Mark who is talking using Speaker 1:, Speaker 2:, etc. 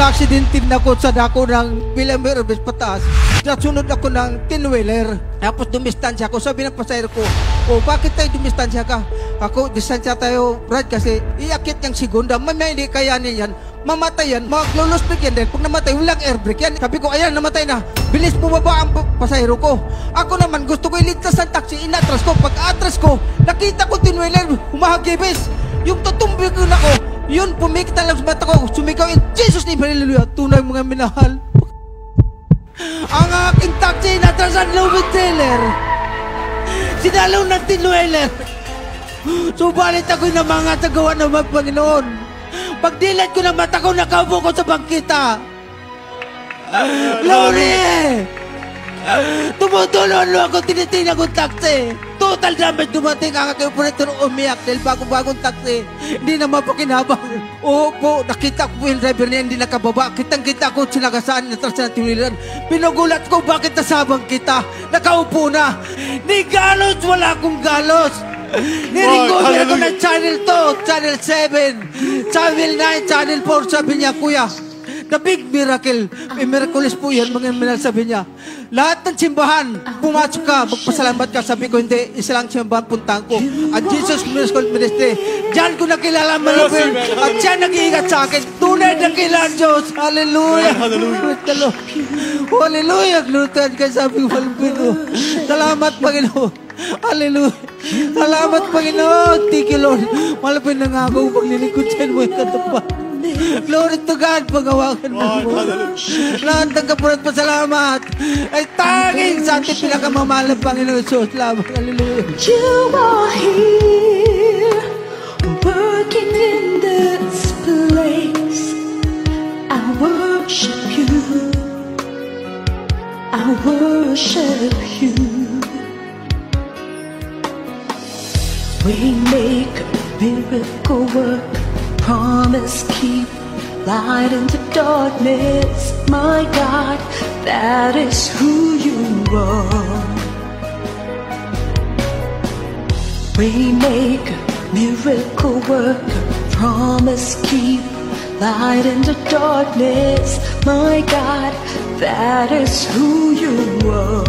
Speaker 1: na-aksidente na ako sa dako ng Villamerobes pataas. Nasunod ako ng tinwheeler. Tapos dumistansya ako. Sabi ng pasahero ko, oh, bakit tayo dumistansya ka? Ako, distansya tayo, Brad, kasi iakit niyang segunda. Mamaya hindi kayanin yan. Mamatay yan. Maglulos break yan din. Pag namatay, walang air brake yan. Sabi ko, ayan, namatay na. Bilis bumaba ang pasahero ko. Ako naman, gusto ko iligtas ang taxi. Inatras ko. Pag atras ko, nakita ko tinwheeler. Humahagibis. Yung tutumbi ko na ko. Yun, pumikita lang sa mata ko. Sumigaw, in Jesus name, hallelujah. Tunay mga minahal. Ang aking taxi natrasan lubid trailer. Sinalaw ng tinwheeler. Subalit ako'y namangat sa gawa ng mga Panginoon. Pagdilat ko ng mata ko, nakaupo ko sa bangkita. Glory! Tumutulo ako, tinitingnan ko taxi. Total damage dumating ang aking operator umiyak dahil bagong taxi. Hindi na mapakinabang. Oo po, nakita ko po yung driver niya hindi nakababa. Kitang-kita ko sinagasaan na trasa ng tinilan. Pinugulat ko bakit nasabang kita. Nakaupo na. Ni galos, wala akong galos. Nirecover ako ng Channel 2, Channel 7, Channel 9, Channel 4. Sabi niya, kuya, the big miracle. May miraculous po yan, mga minal, sabi niya. Lahat ng simbahan, pumasok ka, magpasalamat ka. Sabi ko, hindi, isa lang simbahan puntahan ko. At Jesus Miracle Ministry. Diyan ko nakilala ang malupin. At siya nag-iingat sa akin. Tunay na kilala Diyos. Hallelujah. Hallelujah. Hallelujah. Glorified ka, sabi ko, malupin ko. Salamat, Panginoon. Hallelujah. Salamat, Panginoon. Thank you, Lord. Malupin na nga ako paglilingkod sa mo yung katapat. Glory to God, pagawakan mo. Lahat ng kapunan at pasalamat ay tanging sa ating pinakamamahal ng Panginoon Jesus. Salamat, hallelujah.
Speaker 2: You are here, working in this place. I worship you. I worship you. We make miracle work. Promise keep, light into darkness. My God, that is who you are. We make miracle work. Promise keep, light into darkness. My God, that is who you are.